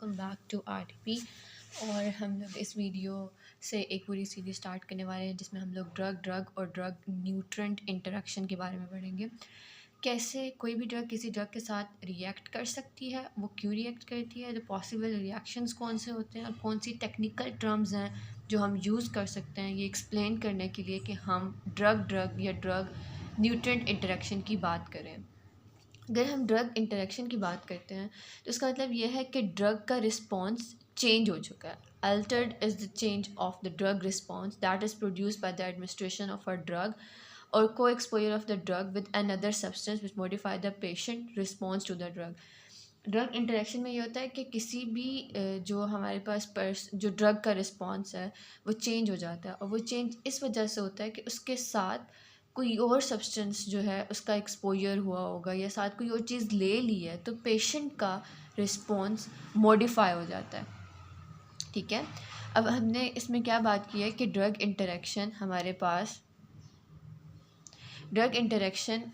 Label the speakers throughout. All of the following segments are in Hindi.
Speaker 1: Welcome back to RTP. और हम लोग इस वीडियो से एक पूरी सीरीज स्टार्ट करने वाले हैं जिसमें हम लोग ड्रग और ड्रग न्यूट्रेंट इंटरेक्शन के बारे में पढ़ेंगे। कैसे कोई भी ड्रग किसी ड्रग के साथ रिएक्ट कर सकती है, वो क्यों रिएक्ट करती है, तो पॉसिबल रिएक्शंस कौन से होते हैं और कौन सी टेक्निकल टर्म्स हैं जो हम यूज़ कर सकते हैं ये एक्सप्लेन करने के लिए कि हम ड्रग या ड्रग न्यूट्रेंट इंटरेक्शन की बात करें। अगर हम ड्रग इंटरेक्शन की बात करते हैं तो इसका मतलब यह है कि ड्रग का रिस्पॉन्स चेंज हो चुका है। Altered is the change of the drug response that is produced by the administration of a drug और coexposure of the drug with another substance which modify the patient response to the drug. Drug interaction में ये होता है कि किसी भी जो हमारे पास जो ड्रग का रिस्पॉन्स है वो चेंज हो जाता है, और वो चेंज इस वजह से होता है कि उसके साथ कोई और सब्सटेंस जो है उसका एक्सपोजर हुआ होगा या साथ कोई और चीज़ ले ली है, तो पेशेंट का रिस्पॉन्स मॉडिफाई हो जाता है। ठीक है, अब हमने इसमें क्या बात की है कि ड्रग इंटरेक्शन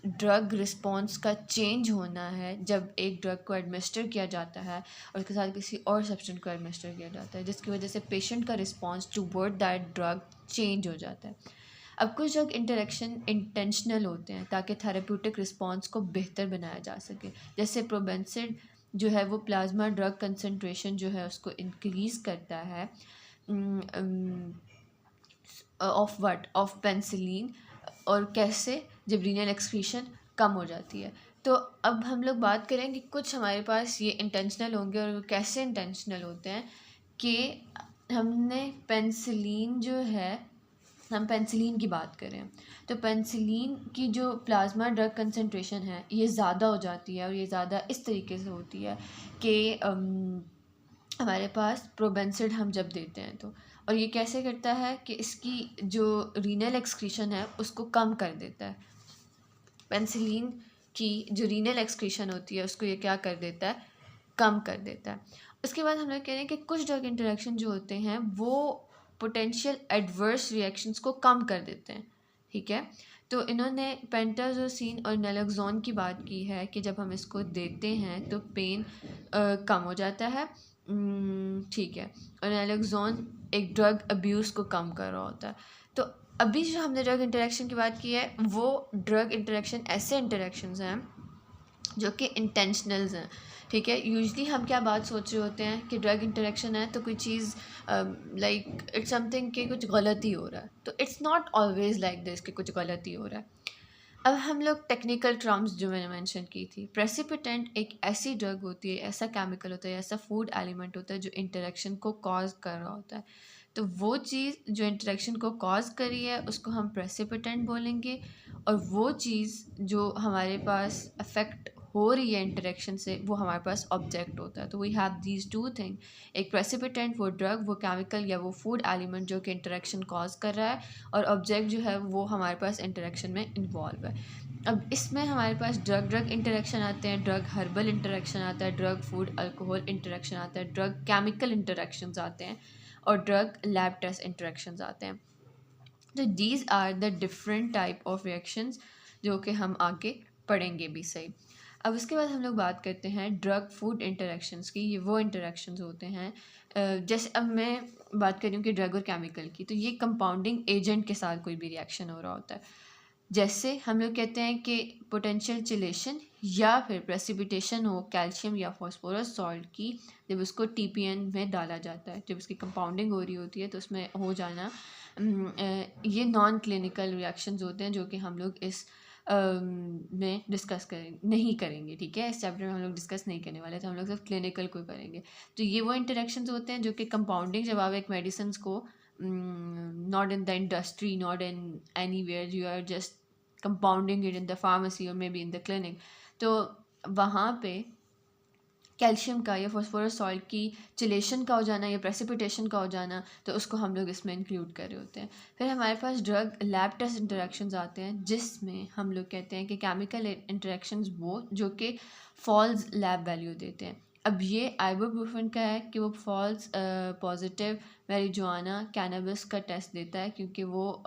Speaker 1: ड्रग रिस्पॉन्स का चेंज होना है जब एक ड्रग को एडमिनिस्टर किया जाता है और उसके साथ किसी और सब्सटेंस को एडमिनिस्टर किया जाता है, जिसकी वजह से पेशेंट का response toward that drug change हो जाता है। अब कुछ ड्रग इंटरेक्शन इंटेंशनल होते हैं ताकि थेरेप्यूटिक रिस्पॉन्स को बेहतर बनाया जा सके। जैसे प्रोबेंसिड जो है वो प्लाज्मा ड्रग कंसनट्रेशन जो है उसको इंक्रीज़ करता है ऑफ पेंसिलिन। और कैसे, जब रीनल एक्सक्रीशन कम हो जाती है। तो अब हम लोग बात करें कि कुछ हमारे पास ये इंटेंशनल होंगे और कैसे इंटेंशनल होते हैं कि हमने पेंसिलिन जो है, हम पेंसिलिन की बात करें तो पेंसिलिन की जो प्लाज्मा ड्रग कंसनट्रेशन है ये ज़्यादा हो जाती है, और ये ज़्यादा इस तरीके से होती है कि हमारे पास प्रोबेंसिड हम जब देते हैं तो, और ये कैसे करता है कि इसकी जो रीनल एक्सक्रीशन है उसको कम कर देता है। पेंसिलिन की जो रीनल एक्सक्रीशन होती है उसको ये क्या कर देता है, कम कर देता है। उसके बाद हम लोग कह रहे हैं कि कुछ ड्रग इंटरेक्शन जो होते हैं वो पोटेंशियल एडवर्स रिएक्शंस को कम कर देते हैं। ठीक है, तो इन्होंने पेंटाजोसिन और नैलोक्सोन की बात की है कि जब हम इसको देते हैं तो पेन कम हो जाता है। ठीक है, और नैलोक्सोन एक ड्रग अब्यूज़ को कम कर रहा होता है। तो अभी जो हमने ड्रग इंटरेक्शन की बात की है वो ड्रग इंटरेक्शन ऐसे इंटरेक्शंस हैं जो कि इंटेंशनल्स हैं। ठीक है, यूजली हम क्या बात सोच रहे होते हैं कि ड्रग इंटरेक्शन है तो कोई चीज़ लाइक इट्स समथिंग कि कुछ गलती हो रहा है, तो it's not always like this कि कुछ गलती हो रहा है। अब हम लोग टेक्निकल टर्म्स जो मैंने मेंशन की थी, प्रेसिपिटेंट एक ऐसी ड्रग होती है, ऐसा केमिकल होता है, ऐसा फूड एलिमेंट होता है जो इंटरेक्शन को कॉज कर रहा होता है। तो वो चीज़ जो इंटरेक्शन को कॉज करी है उसको हम प्रेसिपिटेंट बोलेंगे, और वो चीज़ जो हमारे पास अफेक्ट हो रही है इंटरेक्शन से वो हमारे पास ऑब्जेक्ट होता है। तो we have these two thing, एक प्रेसिपिटेंट वो ड्रग, वो केमिकल या वो फूड एलिमेंट जो कि इंटरेक्शन कॉज कर रहा है, और ऑब्जेक्ट जो है वो हमारे पास इंटरेक्शन में इन्वॉल्व है। अब इसमें हमारे पास ड्रग इंटरेक्शन आते हैं, ड्रग हर्बल इंटरेक्शन आता है, ड्रग फूड अल्कोहल इंटरेक्शन आता है, ड्रग केमिकल इंटरेक्शंस आते हैं, और ड्रग लैब टेस्ट इंटरेक्शंस आते हैं। तो these are the different type of reactions जो कि हम आगे पढ़ेंगे भी सही। अब उसके बाद हम लोग बात करते हैं ड्रग फूड इंटरेक्शंस की। ये वो इंटरेक्शंस होते हैं जैसे अब मैं बात कर रही हूँ कि ड्रग और केमिकल की, तो ये कंपाउंडिंग एजेंट के साथ कोई भी रिएक्शन हो रहा होता है। जैसे हम लोग कहते हैं कि पोटेंशियल चिलेशन या फिर प्रेसिपिटेशन हो कैल्शियम या फॉस्फोरस सॉल्ट की, जब उसको टीपीएन में डाला जाता है, जब उसकी कंपाउंडिंग हो रही होती है तो उसमें हो जाना, ये नॉन क्लिनिकल रिएक्शंस होते हैं जो कि हम लोग इस में डिस्कस नहीं करेंगे। ठीक है, इस चैप्टर में हम लोग डिस्कस नहीं करने वाले, तो हम लोग सिर्फ क्लिनिकल को करेंगे। तो ये वो इंटरेक्शंस होते हैं जो कि कंपाउंडिंग, जब आप एक मेडिसिन को not in the industry, not in anywhere, you are just compounding it in the pharmacy or maybe in the clinic, तो वहाँ पे कैल्शियम का या फॉस्फोरस सॉल्ट की चिलेशन का हो जाना या प्रेसिपिटेशन का हो जाना, तो उसको हम लोग इसमें इंक्लूड कर रहे होते हैं। फिर हमारे पास ड्रग लैब टेस्ट इंटरेक्शंस आते हैं जिसमें हम लोग कहते हैं कि केमिकल इंटरेक्शंस वो जो कि फॉल्स लैब वैल्यू देते हैं। अब ये आइबुप्रोफेन का है कि वो फॉल्स पॉजिटिव मैरिजुआना कैनबिस का टेस्ट देता है, क्योंकि वो